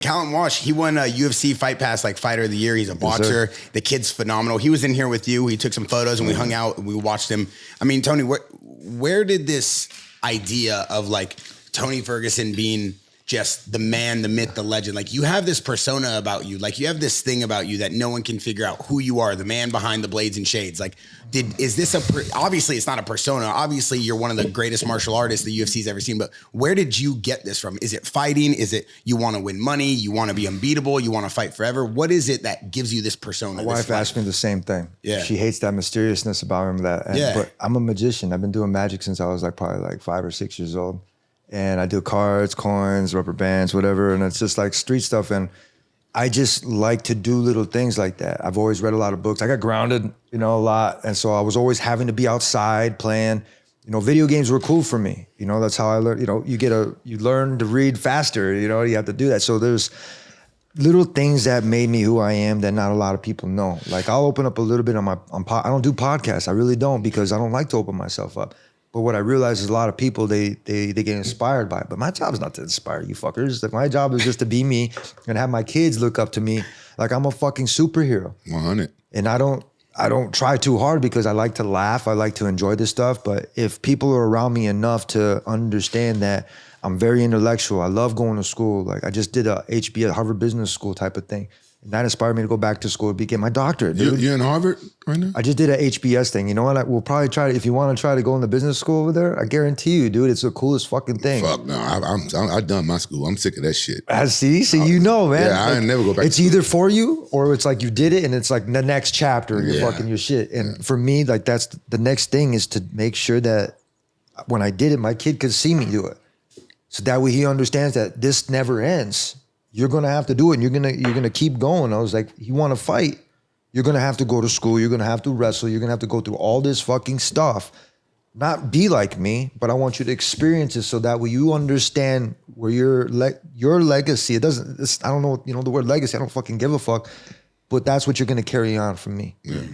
Callum Walsh, he won a UFC Fight Pass like Fighter of the Year. He's a boxer. The kid's phenomenal. He was in here with you. He took some photos and we hung out and we watched him. I mean, Tony, where did this idea of like Tony Ferguson being just the man, the myth, the legend, like you have this persona about you, like you have this thing about you that no one can figure out who you are, the man behind the blades and shades. Like, is this obviously it's not a persona. Obviously you're one of the greatest martial artists the UFC's ever seen, but where did you get this from? Is it fighting? Is it you want to win money? You want to be unbeatable? You want to fight forever? What is it that gives you this persona? My wife asked me the same thing. Yeah. She hates that mysteriousness about him. But I'm a magician. I've been doing magic since I was like probably like 5 or 6 years old. And I do cards, coins, rubber bands, whatever. And it's just like street stuff. And I just like to do little things like that. I've always read a lot of books. I got grounded, a lot. And so I was always having to be outside playing. Video games were cool for me. That's how I learned. You learn to read faster. You have to do that. So there's little things that made me who I am that not a lot of people know. Like I'll open up a little bit I don't do podcasts. I really don't because I don't like to open myself up. But what I realize is a lot of people, they get inspired by it. But my job is not to inspire you fuckers. Like my job is just to be me and have my kids look up to me like I'm a fucking superhero. 100. And I don't try too hard because I like to laugh. I like to enjoy this stuff. But if people are around me enough to understand that I'm very intellectual, I love going to school. Like I just did a HBS, Harvard Business School type of thing. And that inspired me to go back to school to get my doctorate. You're in Harvard right now? I just did an HBS thing. You know what? We'll probably try to, if you want to try to go in the business school over there, I guarantee you, dude, it's the coolest fucking thing. Fuck no, I done my school. I'm sick of that shit. See, so man. Yeah, I never go back. It's either for you or it's like you did it and it's like the next chapter, you're fucking your shit. And for me, like that's the next thing is to make sure that when I did it, my kid could see me do it. So that way he understands that this never ends. You're gonna have to do it and you're gonna keep going. I was like, you wanna fight, you're gonna have to go to school, you're gonna have to wrestle, you're gonna have to go through all this fucking stuff. Not be like me, but I want you to experience it so that way you understand where your legacy, I don't know, the word legacy, I don't fucking give a fuck, but that's what you're gonna carry on from me. Yeah.